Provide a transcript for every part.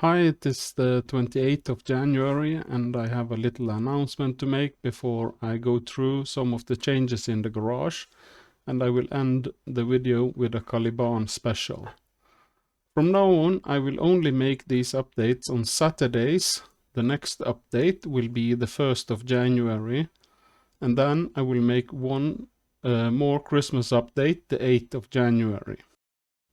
Hi, it is the 28th of January and I have a little announcement to make before I go through some of the changes in the garage, and I will end the video with a Caliban special. From now on I will only make these updates on Saturdays. The next update will be the 1st of January, and then I will make one more Christmas update the 8th of January.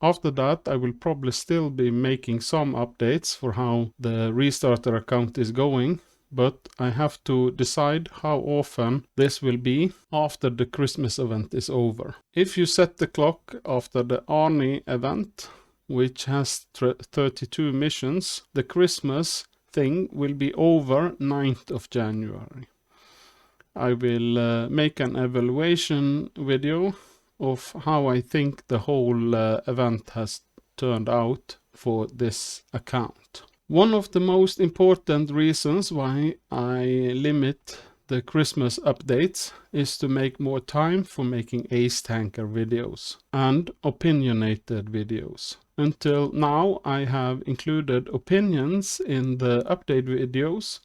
After that, I will probably still be making some updates for how the Restarter account is going, but I have to decide how often this will be after the Christmas event is over. If you set the clock after the Arnie event, which has 32 missions, the Christmas thing will be over 9th of January. I will make an evaluation video of how I think the whole event has turned out for this account. One of the most important reasons why I limit the Christmas updates is to make more time for making Ace Tanker videos and opinionated videos. Until now I have included opinions in the update videos,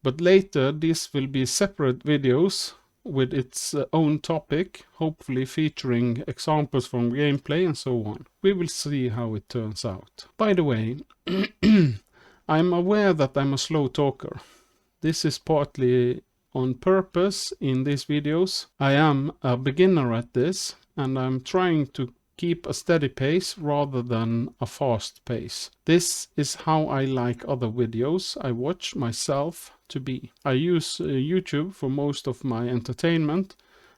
but later these will be separate videos with its own topic, hopefully featuring examples from gameplay and so on. We will see how it turns out. By the way, I'm aware that I'm a slow talker. This is partly on purpose in these videos. I am a beginner at this and I'm trying to keep a steady pace rather than a fast pace. This is how I like other videos I watch myself to be. I use YouTube for most of my entertainment,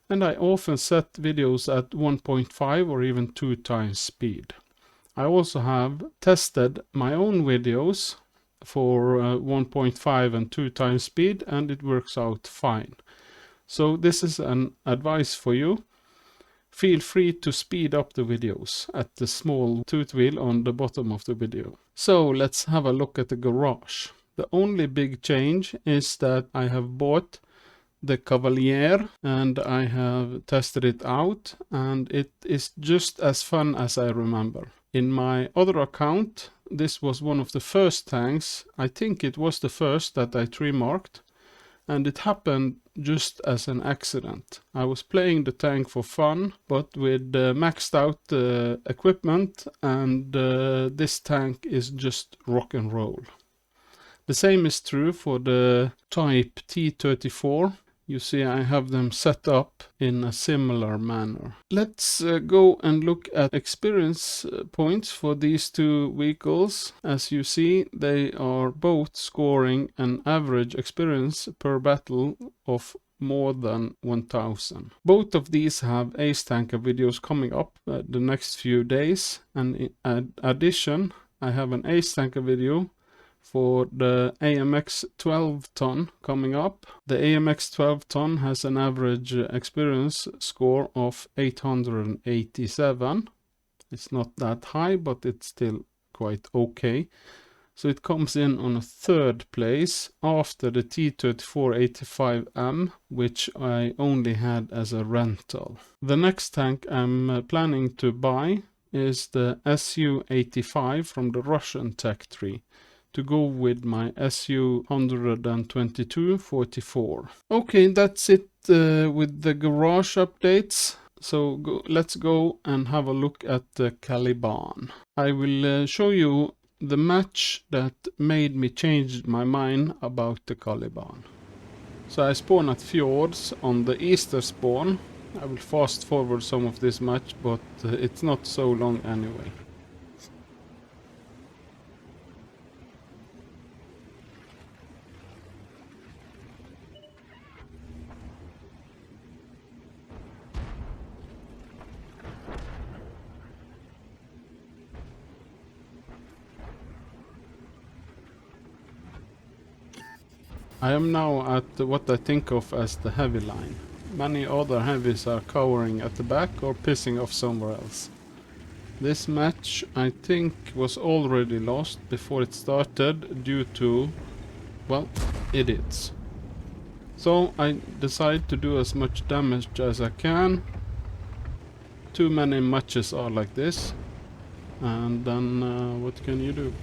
and I often set videos at 1.5 or even 2 times speed. I also have tested my own videos for 1.5 and 2 times speed, and it works out fine. So this is an advice for you. Feel free to speed up the videos at the small tooth wheel on the bottom of the video. So let's have a look at the garage. The only big change is that I have bought the Cavalier and I have tested it out, and it is just as fun as I remember. In my other account, this was one of the first tanks. I think it was the first that I tree marked, and it happened just as an accident. I was playing the tank for fun, but with maxed out equipment, and this tank is just rock and roll. The same is true for the Type T-34. You see I have them set up in a similar manner. Let's go and look at experience points for these two vehicles. As you see, they are both scoring an average experience per battle of more than 1000. Both of these have Ace Tanker videos coming up the next few days, and in addition I have an Ace Tanker video for the AMX 12 ton coming up. The AMX 12 ton has an average experience score of 887. It's not that high, but it's still quite okay. So it comes in on a 3rd place after the T-3485M, which I only had as a rental. The next tank I'm planning to buy is the Su-85 from the Russian tech tree, to go with my Su-122-44. Okay, that's it with the garage updates. So let's go and have a look at the Caliban. I will show you the match that made me change my mind about the Caliban. So I spawn at Fjords on the Easter spawn. I will fast forward some of this match, but it's not so long anyway. I am now at what I think of as the heavy line. Many other heavies are cowering at the back or pissing off somewhere else. This match I think was already lost before it started due to, well, idiots. So I decide to do as much damage as I can. Too many matches are like this, and then what can you do?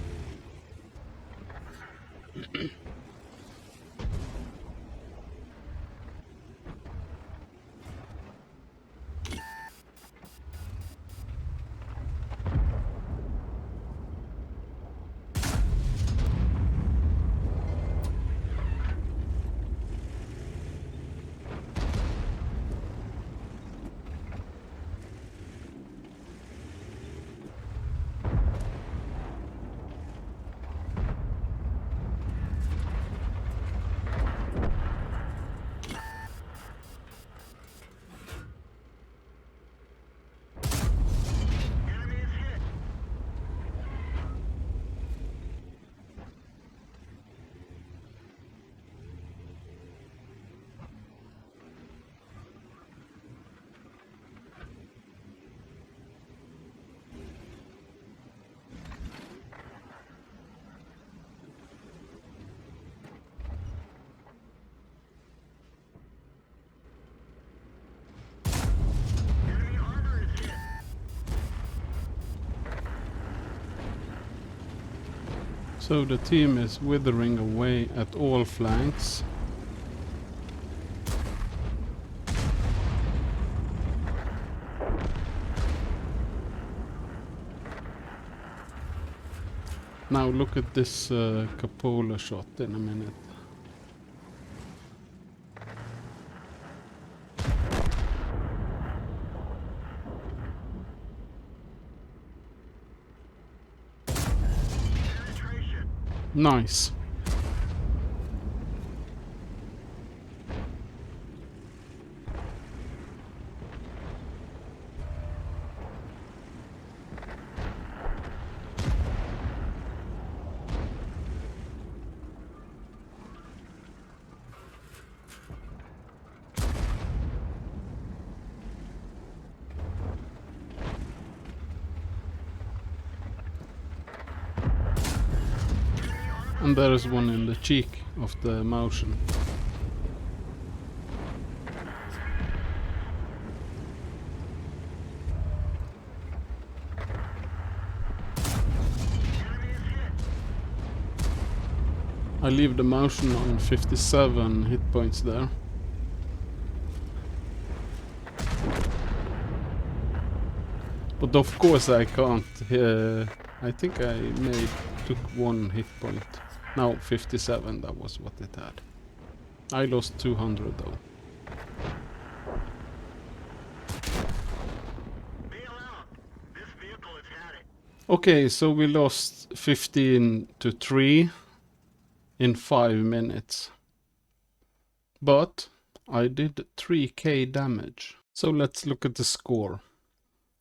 So the team is withering away at all flanks. Now look at this cupola shot in a minute. Nice. And there is one in the cheek of the motion. I leave the motion on 57 hit points there. But of course I can't. I think I took 1 hit point. No, 57, that was what it had. I lost 200 though. Okay, so we lost 15-3 in 5 minutes. But I did 3k damage. So let's look at the score.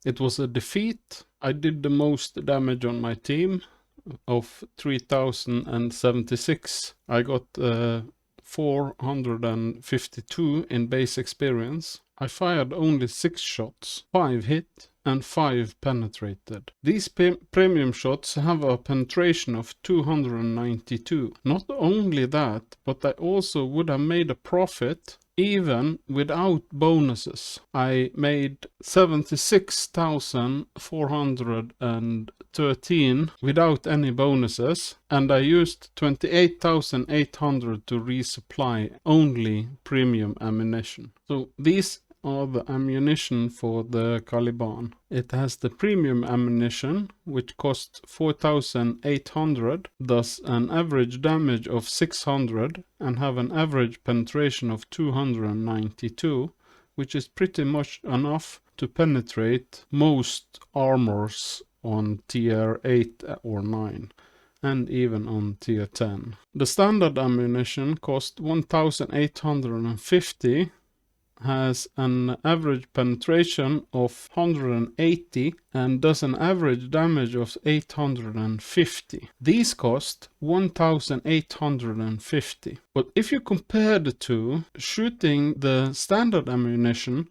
It was a defeat. I did the most damage on my team of 3076. I got 452 in base experience. I fired only 6 shots, 5 hit and 5 penetrated. These premium shots have a penetration of 292. Not only that, but I also would have made a profit even without bonuses. I made 76,413 without any bonuses, and I used 28,800 to resupply only premium ammunition. So these are the ammunition for the Caliban. It has the premium ammunition, which costs 4,800, thus an average damage of 600, and have an average penetration of 292, which is pretty much enough to penetrate most armors on tier 8 or 9. And even on tier 10. The standard ammunition cost 1,850, has an average penetration of 180 and does an average damage of 850. These cost 1,850. But if you compare the two, shooting the standard ammunition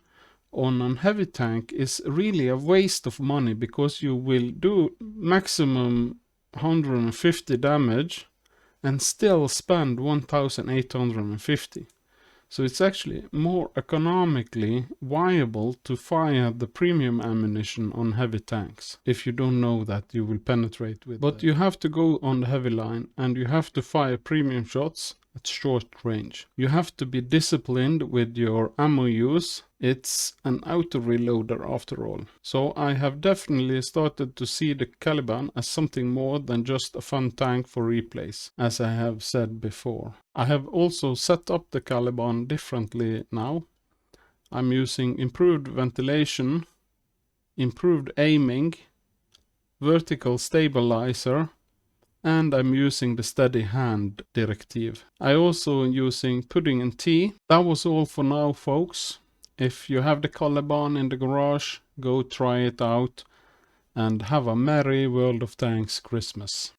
on a heavy tank is really a waste of money, because you will do maximum 150 damage and still spend 1,850. So it's actually more economically viable to fire the premium ammunition on heavy tanks. If you don't know that, you will penetrate with. But you have to go on the heavy line, and you have to fire premium shots at short range. You have to be disciplined with your ammo use. It's an auto reloader after all. So I have definitely started to see the Caliban as something more than just a fun tank for replays, as I have said before. I have also set up the Caliban differently now. I'm using improved ventilation, improved aiming, vertical stabilizer, and I'm using the steady hand directive. I also using pudding and tea. That was all for now, folks. If you have the Caliban in the garage, go try it out and have a merry World of Tanks Christmas.